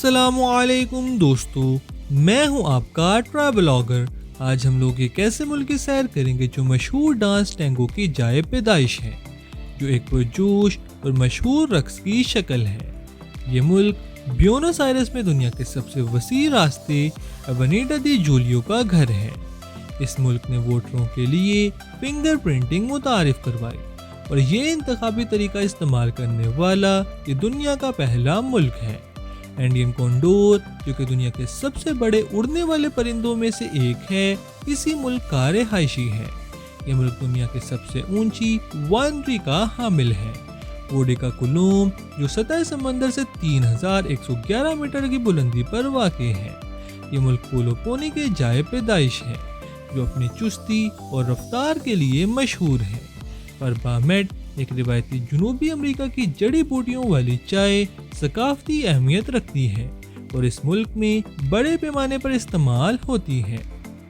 السلام علیکم دوستو، میں ہوں آپ کا ٹریولوگر۔ آج ہم لوگ ایک ایسے ملک کی سیر کریں گے جو مشہور ڈانس ٹینگو کی جائے پیدائش ہے، جو ایک پرجوش اور مشہور رقص کی شکل ہے۔ یہ ملک بیونس آئرس میں دنیا کے سب سے وسیع راستے ایونیٹا دی جولیو کا گھر ہے۔ اس ملک نے ووٹروں کے لیے فنگر پرنٹنگ متعارف کروائی اور یہ انتخابی طریقہ استعمال کرنے والا یہ دنیا کا پہلا ملک ہے۔ انڈین کونڈور، جو کہ دنیا کے سب سے بڑے اڑنے والے پرندوں میں سے ایک ہے، اسی ملک کا رہائشی ہے۔ یہ ملک دنیا کے سب سے اونچی وائنری کا حامل ہے۔ اوڈی کا کلوم، جو سطح سمندر سے 3111 میٹر کی بلندی پر واقع ہے۔ یہ ملک پولو پونی کے جائے پیدائش ہے، جو اپنی چستی اور رفتار کے لیے مشہور ہے۔ پربا میٹ، ایک روایتی جنوبی امریکہ کی جڑی بوٹیوں والی چائے، ثقافتی اہمیت رکھتی ہے اور اس ملک میں بڑے پیمانے پر استعمال ہوتی ہے۔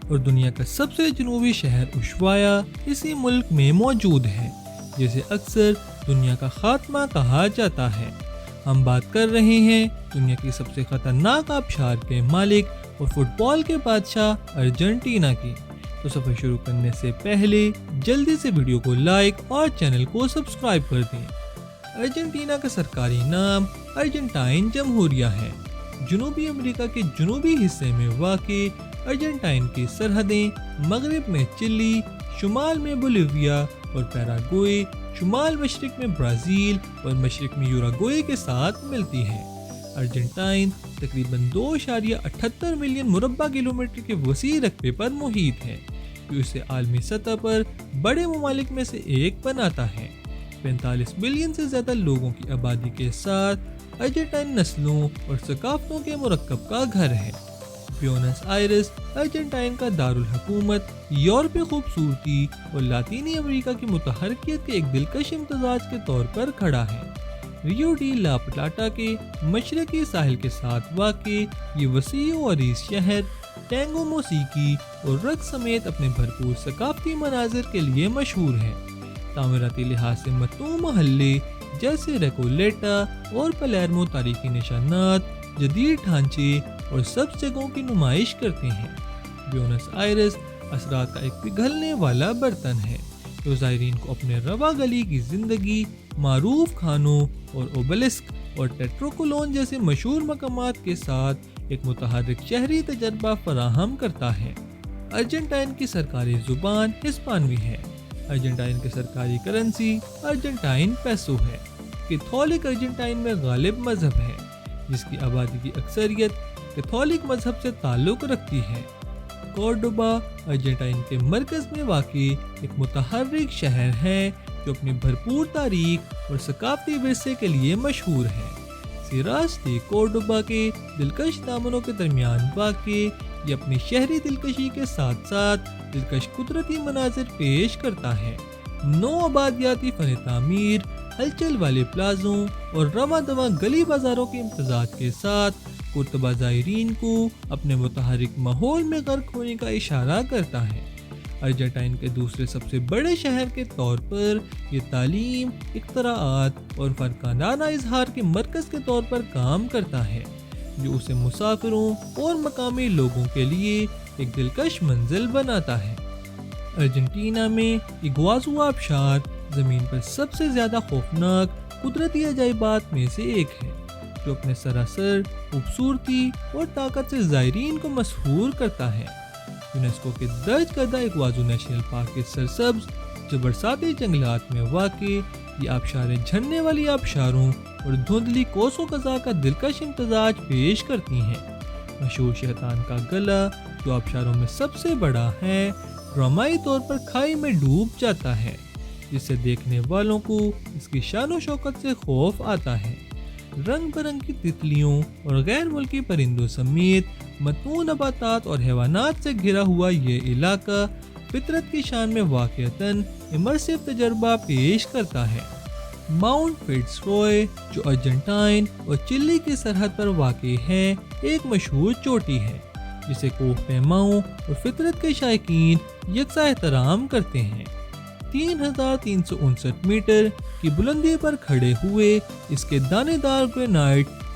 اور دنیا کا سب سے جنوبی شہر اوشوایا اسی ملک میں موجود ہے، جسے اکثر دنیا کا خاتمہ کہا جاتا ہے۔ ہم بات کر رہے ہیں دنیا کی سب سے خطرناک آبشار کے مالک اور فٹ بال کے بادشاہ ارجنٹینا کی۔ تو سفر شروع کرنے سے پہلے جلدی سے ویڈیو کو لائک اور چینل کو سبسکرائب کر دیں۔ ارجنٹینا کا سرکاری نام ارجنٹائن جمہوریہ ہے۔ جنوبی امریکہ کے جنوبی حصے میں واقع ارجنٹائن کی سرحدیں مغرب میں چلی، شمال میں بولیویا اور پیراگوئے، شمال مشرق میں برازیل اور مشرق میں یوراگوئے کے ساتھ ملتی ہیں۔ ارجنٹائن تقریباً 2.78 ملین مربع کلومیٹر کے وسیع رقبے پر محیط ہے، جو اسے عالمی سطح پر بڑے ممالک میں سے ایک بناتا ہے۔ 45 ملین سے زیادہ لوگوں کی آبادی کے ساتھ ارجنٹائن نسلوں اور ثقافتوں کے مرکب کا گھر ہے۔ بیونس آئرس ارجنٹائن کا دارالحکومت یورپی خوبصورتی اور لاطینی امریکہ کی متحرکیت کے ایک دلکش امتزاج کے طور پر کھڑا ہے۔ ریو ڈی لا پلاٹا کے مشرقی ساحل کے ساتھ واقع یہ وسیع و عریض شہر ٹینگو موسیقی اور رقص سمیت اپنے بھرپور ثقافتی مناظر کے لیے مشہور ہے۔ تعمیراتی لحاظ سے متنوع محلے جیسے ریکولیٹا اور پلیرمو تاریخی نشانات، جدید ڈھانچے اور سبز جگہوں کی نمائش کرتے ہیں۔ بیونس آئرس اثرات کا ایک پگھلنے والا برتن ہے، جو زائرین کو اپنے رواں گلی کی زندگی، معروف کھانوں اور اوبیلسک اور ٹیٹروکولون جیسے مشہور مقامات کے ساتھ ایک متحرک شہری تجربہ فراہم کرتا ہے۔ ارجنٹائن کی سرکاری زبان ہسپانوی ہے۔ ارجنٹائن کی سرکاری کرنسی ارجنٹائن پیسو ہے۔ کیتھولک ارجنٹائن میں غالب مذہب ہے، جس کی آبادی کی اکثریت کیتھولک مذہب سے تعلق رکھتی ہے۔ کورڈوبا ارجنٹائن کے مرکز میں واقع ایک متحرک شہر ہے، جو اپنی بھرپور تاریخ اور ثقافتی ورثے کے لیے مشہور ہے۔ سیراس دی کورڈوبا کے دلکش دامنوں کے درمیان واقع یہ اپنی شہری دلکشی کے ساتھ ساتھ دلکش قدرتی مناظر پیش کرتا ہے۔ 9 آبادیاتی فن تعمیر، ہلچل والے پلازوں اور رواں دواں گلی بازاروں کے امتزاج کے ساتھ قرطبہ زائرین کو اپنے متحرک ماحول میں غرق ہونے کا اشارہ کرتا ہے۔ ارجنٹائن کے دوسرے سب سے بڑے شہر کے طور پر یہ تعلیم، اختراعات اور فنکارانہ اظہار کے مرکز کے طور پر کام کرتا ہے، جو اسے مسافروں اور مقامی لوگوں کے لیے ایک دلکش منزل بناتا ہے۔ ارجنٹینا میں ایگوازو آبشار زمین پر سب سے زیادہ خوفناک قدرتی عجائبات میں سے ایک ہے، جو اپنے سراسر خوبصورتی اور طاقت سے زائرین کو مسحور کرتا ہے۔ یونیسکو کے درج کردہ ایگوازو نیشنل پارک کے سرسبز جو برساتی جنگلات میں واقع یہ آبشاریں جھرنے والی آبشاروں اور دھندلی کوسوں قزاق کا دلکش امتزاج پیش کرتی ہیں۔ مشہور شیطان کا گلہ، جو آبشاروں میں سب سے بڑا ہے، ڈرامائی طور پر کھائی میں ڈوب جاتا ہے، جس سے دیکھنے والوں کو اس کی شان و شوکت سے خوف آتا ہے۔ رنگ برنگی تتلیوں اور غیر ملکی پرندوں سمیت متنوع نباتات اور حیوانات سے گھرا ہوا یہ علاقہ فطرت کی شان میں واقعتاً امرسیو تجربہ پیش کرتا ہے۔ ماؤنٹ فٹز روئے، جو ارجنٹائن اور چلی کی سرحد پر واقع ہے، ایک مشہور چوٹی ہے، جسے کوہ پیماؤں اور فطرت کے شائقین یکساں احترام کرتے ہیں۔ 3359 میٹر کی بلندی پر کھڑے ہوئے اس کے دانے دار گرینائٹ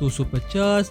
250